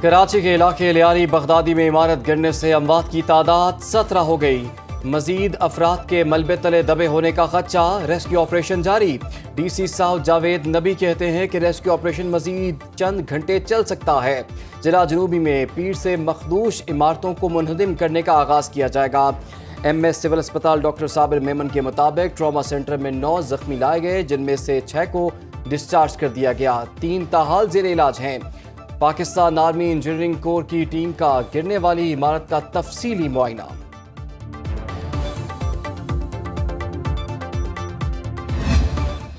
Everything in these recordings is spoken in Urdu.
کراچی کے علاقے لیاری بغدادی میں عمارت گرنے سے اموات کی تعداد 17 ہو گئی. مزید افراد کے ملبے تلے دبے ہونے کا خدشہ. ریسکیو آپریشن جاری. ڈی سی ساؤتھ جاوید نبی کہتے ہیں کہ ریسکیو آپریشن مزید چند گھنٹے چل سکتا ہے. ضلع جنوبی میں پیر سے مخدوش عمارتوں کو منہدم کرنے کا آغاز کیا جائے گا. ایم ایس سول اسپتال ڈاکٹر صابر میمن کے مطابق ٹراما سینٹر میں 9 زخمی لائے گئے، جن میں سے 6 کو ڈسچارج کر دیا گیا. 3 تاحال زیر علاج ہیں. پاکستان آرمی انجینئرنگ کور کی ٹیم کا گرنے والی عمارت کا تفصیلی معائنہ.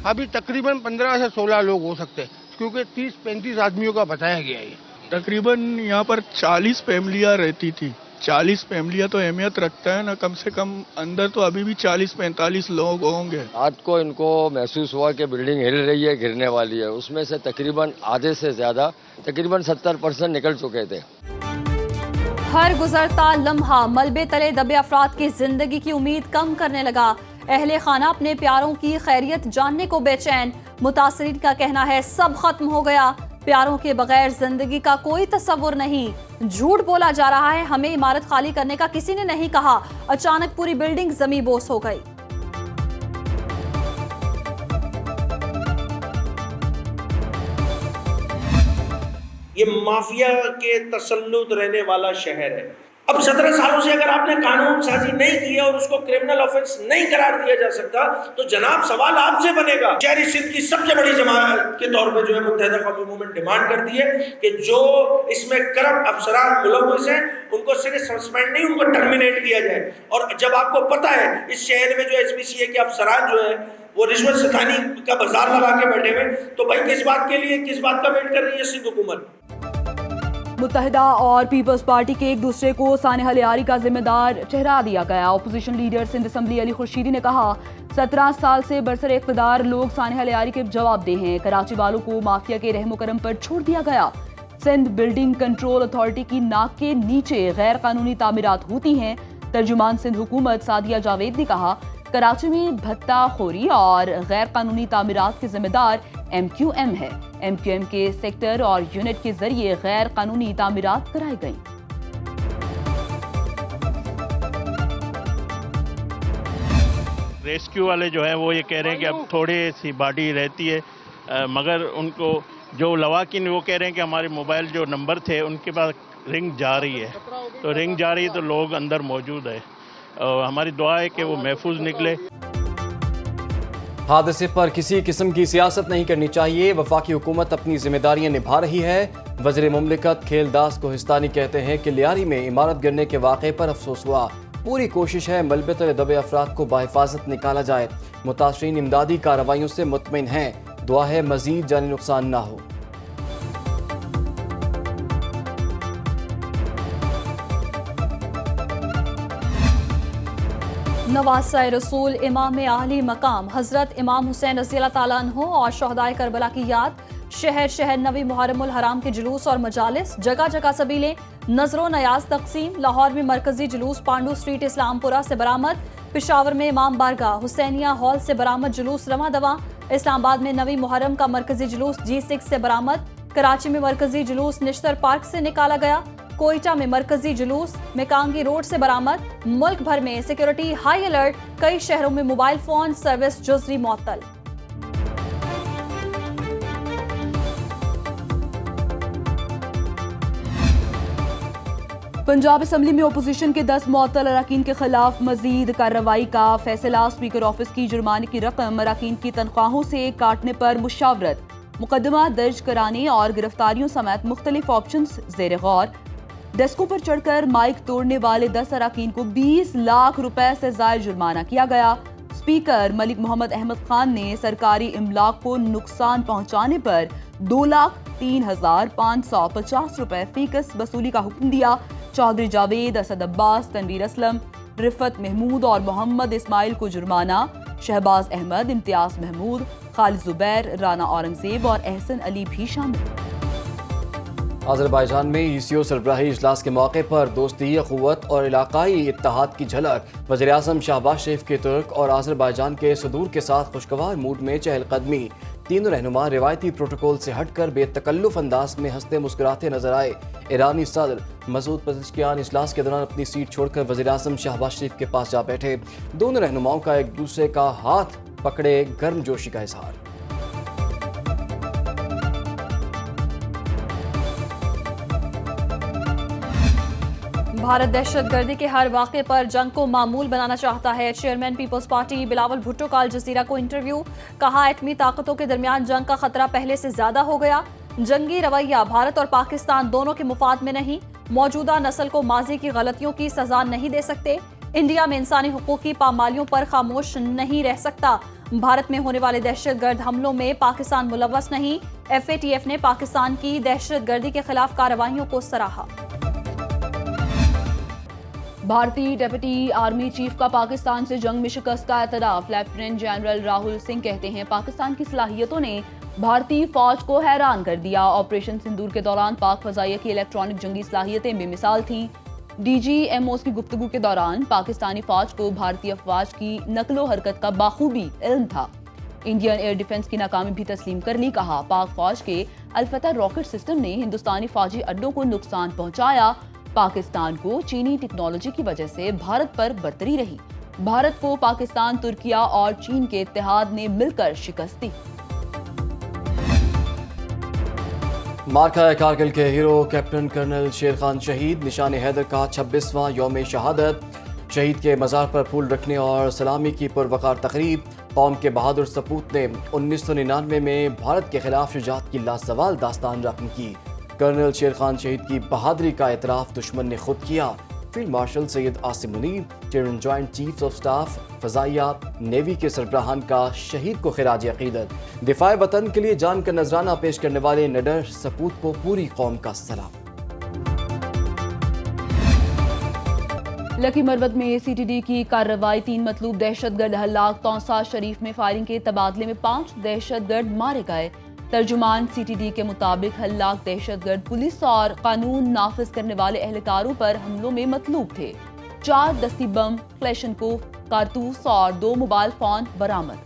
ابھی تقریباً 15 سے 16 لوگ ہو سکتے ہیں، کیونکہ 30-35 آدمیوں کا بتایا گیا ہے. تقریباً یہاں پر 40 فیملیاں رہتی تھی. 40 فیملیاں تو اہمیت رکھتا ہے نا، کم سے کم اندر تو ابھی بھی 40-45 لوگ ہوں گے. رات کو ان کو محسوس ہوا کہ بلڈنگ ہل رہی ہے، گرنے والی ہے. اس میں سے تقریباً آدھے سے زیادہ، تقریباً 70% نکل چکے تھے. ہر گزرتا لمحہ ملبے تلے دبے افراد کی زندگی کی امید کم کرنے لگا. اہل خانہ اپنے پیاروں کی خیریت جاننے کو بے چین. متاثرین کا کہنا ہے سب ختم ہو گیا، پیاروں کے بغیر زندگی کا کوئی تصور نہیں. جھوٹ بولا جا رہا ہے، ہمیں عمارت خالی کرنے کا کسی نے نہیں کہا. اچانک پوری بلڈنگ زمیں بوس ہو گئی. یہ مافیا کے تسلط رہنے والا شہر ہے. اب 17 سالوں سے اگر آپ نے قانون سازی نہیں کی ہے اور اس کو کرمنل آفنس نہیں قرار دیا جا سکتا تو جناب سوال آپ سے بنے گا. شہری سندھ کی سب سے بڑی جماعت کے طور پہ جو ہے متحدہ قومی موومنٹ ڈیمانڈ کرتی ہے کہ جو اس میں کرپٹ افسران ملوث ہیں ان کو صرف سسپینڈ نہیں، ان کو ٹرمینیٹ کیا جائے. اور جب آپ کو پتہ ہے اس شہر میں جو ایس پی سی اے کے افسران جو ہیں وہ رشوت ستانی کا بازار لگا کے بیٹھے ہوئے، تو بھائی کس بات کے لیے، کس بات کا ویٹ کر رہی ہے سندھ حکومت؟ متحدہ اور پیپلز پارٹی کے ایک دوسرے کو سانحہ لیاری کا ذمہ دار ٹھہرا دیا گیا. اپوزیشن لیڈر سندھ اسمبلی علی خورشیدی نے کہا 17 سال سے برسر اقتدار لوگ سانحہ لیاری کے جواب دہ ہیں. کراچی والوں کو مافیا کے رحم و کرم پر چھوڑ دیا گیا. سندھ بلڈنگ کنٹرول اتھارٹی کی ناک کے نیچے غیر قانونی تعمیرات ہوتی ہیں. ترجمان سندھ حکومت سعدیہ جاوید نے کہا کراچی میں بھتہ خوری اور غیر قانونی تعمیرات کے ذمہ دار ایم کیو ایم ہے. ایم کیو ایم کے سیکٹر اور یونٹ کے ذریعے غیر قانونی تعمیرات کرائی گئیں. ریسکیو والے جو ہیں وہ یہ کہہ رہے ہیں کہ اب تھوڑی سی باڈی رہتی ہے، مگر ان کو جو لواحقین وہ کہہ رہے ہیں کہ ہمارے موبائل جو نمبر تھے ان کے پاس رنگ جا رہی ہے، تو رنگ جا رہی ہے تو لوگ اندر موجود ہے. ہماری دعا ہے کہ وہ محفوظ نکلے. حادثے پر کسی قسم کی سیاست نہیں کرنی چاہیے. وفاقی حکومت اپنی ذمہ داریاں نبھا رہی ہے. وزیر مملکت کھیل داس کوہستانی کہتے ہیں کہ لیاری میں عمارت گرنے کے واقعے پر افسوس ہوا. پوری کوشش ہے ملبے تلے دبے افراد کو بحفاظت نکالا جائے. متاثرین امدادی کارروائیوں سے مطمئن ہیں. دعا ہے مزید جانی نقصان نہ ہو. نواسہ رسول امام اعلی مقام حضرت امام حسین رضی اللہ تعالیٰ عنہ اور شہدائے کربلا کی یاد. شہر شہر نوی محرم الحرام کے جلوس اور مجالس، جگہ جگہ سبیلیں، نظر و نیاز تقسیم. لاہور میں مرکزی جلوس پانڈو اسٹریٹ اسلام پورہ سے برآمد. پشاور میں امام بارگاہ حسینیہ ہال سے برآمد جلوس رواں دواں. اسلام آباد میں نوی محرم کا مرکزی جلوس G6 سے برآمد. کراچی میں مرکزی جلوس نشتر پارک سے نکالا گیا. کوئٹہ میں مرکزی جلوس مکانگی روڈ سے برآمد. ملک بھر میں سیکیورٹی ہائی الرٹ. کئی شہروں میں موبائل فون سروس جزوی معطل. پنجاب اسمبلی میں اپوزیشن کے 10 معطل اراکین کے خلاف مزید کارروائی کا فیصلہ. اسپیکر آفس کی جرمانے کی رقم اراکین کی تنخواہوں سے کاٹنے پر مشاورت. مقدمہ درج کرانے اور گرفتاریوں سمیت مختلف آپشنز زیر غور. ڈیسکوں پر چڑھ کر مائک توڑنے والے 10 اراکین کو 20 لاکھ روپے سے زائد جرمانہ کیا گیا. اسپیکر ملک محمد احمد خان نے سرکاری املاک کو نقصان پہنچانے پر 2,03,550 روپے فیکس وصولی کا حکم دیا. چودھری جاوید، اسد عباس، تنویر اسلم، رفت محمود اور محمد اسماعیل کو جرمانہ. شہباز احمد، امتیاز محمود، خالد زبیر، رانا اورنگزیب اور احسن علی بھی شامل. آذربائیجان میں ECO سربراہی اجلاس کے موقع پر دوستی، اخوت اور علاقائی اتحاد کی جھلک. وزیر اعظم شہباز شریف کے ترک اور آذربائیجان کے صدور کے ساتھ خوشگوار موڈ میں چہل قدمی. تینوں رہنما روایتی پروٹوکول سے ہٹ کر بے تکلف انداز میں ہنستے مسکراتے نظر آئے۔ ایرانی صدر مسعود پزشکیان اجلاس کے دوران اپنی سیٹ چھوڑ کر وزیر اعظم شہباز شریف کے پاس جا بیٹھے۔ دونوں رہنماؤں کا ایک دوسرے کا ہاتھ پکڑے گرم جوشی کا اظہار۔ بھارت دہشت گردی کے ہر واقعے پر جنگ کو معمول بنانا چاہتا ہے۔ چیئرمین پیپلز پارٹی بلاول بھٹو کا الجزیرہ کو انٹرویو، کہا ایٹمی طاقتوں کے درمیان جنگ کا خطرہ پہلے سے زیادہ ہو گیا۔ جنگی رویہ بھارت اور پاکستان دونوں کے مفاد میں نہیں، موجودہ نسل کو ماضی کی غلطیوں کی سزا نہیں دے سکتے۔ انڈیا میں انسانی حقوق کی پامالیوں پر خاموش نہیں رہ سکتا۔ بھارت میں ہونے والے دہشت گرد حملوں میں پاکستان ملوث نہیں۔ FATF نے پاکستان کی دہشت گردی کے خلاف کارروائیوں کو سراہا۔ بھارتی ڈپٹی آرمی چیف کا پاکستان سے جنگ میں شکست کا اعتراف۔ لیفٹیننٹ جنرل راہل سنگھ کہتے ہیں پاکستان کی صلاحیتوں نے بھارتی فوج کو حیران کر دیا۔ آپریشن سندور کے دوران پاک فضائیہ کی الیکٹرانک جنگی صلاحیتیں بے مثال تھیں۔ DGMOs کی گفتگو کے دوران پاکستانی فوج کو بھارتی افواج کی نقل و حرکت کا بخوبی علم تھا۔ انڈین ایئر ڈیفنس کی ناکامی بھی تسلیم کر لی، کہا پاک فوج کے الفتح راکٹ سسٹم نے ہندوستانی فوجی اڈوں کو نقصان پہنچایا۔ پاکستان کو چینی ٹیکنالوجی کی وجہ سے بھارت پر برتری رہی۔ بھارت کو پاکستان، ترکیہ اور چین کے اتحاد نے مل کر شکست دی۔ مارکہ کارگل کے hero captain colonel Sher Khan شہید، نشان حیدر کا 26واں یوم شہادت۔ شہید کے مزار پر پھول رکھنے اور سلامی کی پروقار تقریب۔ قوم کے بہادر سپوت نے 1999 میں بھارت کے خلاف شجاعت کی لازوال داستان رقم کی۔ کرنل شیر خان شہید کی بہادری کا اعتراف دشمن نے خود کیا۔ Field marshal Syed Asim Munir, chairman joint chiefs of staff, فضائیہ، نیوی کے سربراہان کا شہید کو خراج عقیدت۔ دفاع وطن کے لیے جان کا نذرانہ پیش کرنے والے نڈر سپوت کو پوری قوم کا سلام۔ لکی مروت میں CTD کی کارروائی، 3 مطلوب دہشت گرد ہلاک۔ تونسا شریف میں فائرنگ کے تبادلے میں 5 دہشت گرد مارے گئے۔ ترجمان CTD کے مطابق ہلاک دہشت گرد پولیس اور قانون نافذ کرنے والے اہلکاروں پر حملوں میں مطلوب تھے۔ 4 دستی بم، کلیشنکوف کارتوس اور 2 موبائل فون برآمد۔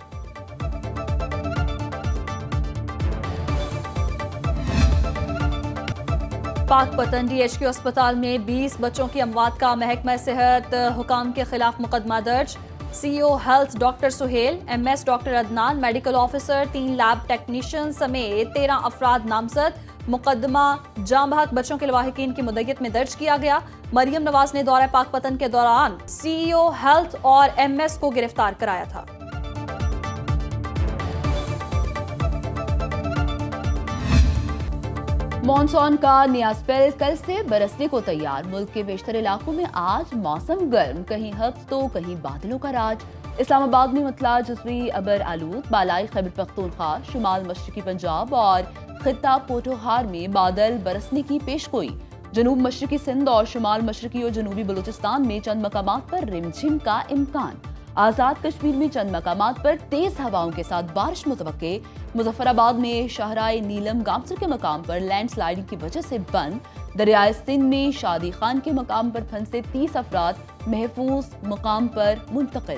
پاک پتن DHQ اسپتال میں 20 بچوں کی اموات کا محکمہ صحت حکام کے خلاف مقدمہ درج۔ CEO health doctor Sohail, MS doctor Adnan, medical officer, 3 lab technician سمیت 13 افراد نامزد۔ مقدمہ جاں بحق بچوں کے لواحقین کی مدیت میں درج کیا گیا۔ مریم نواز نے دورہ پاک پتن کے دوران CEO ہیلتھ اور MS کو گرفتار کرایا تھا۔ مانسون کا نیا اسپیل کل سے برسنے کو تیار۔ ملک کے بیشتر علاقوں میں آج موسم گرم، کہیں ہبس تو کہیں بادلوں کا راج۔ اسلام آباد میں مطلع جزوی ابر آلود، بالائی خیبر پختونخوا، شمال مشرقی پنجاب اور خطہ پوٹوہار میں بادل برسنے کی پیشگوئی۔ جنوب مشرقی سندھ اور شمال مشرقی اور جنوبی بلوچستان میں چند مقامات پر رمجھم کا امکان۔ آزاد کشمیر میں چند مقامات پر تیز ہواؤں کے ساتھ بارش متوقع۔ مظفر آباد میں شاہراہ نیلم گامسر کے مقام پر لینڈ سلائڈنگ کی وجہ سے بند۔ دریائے سندھ میں شادی خان کے مقام پر پھنسے 30 افراد محفوظ مقام پر منتقل۔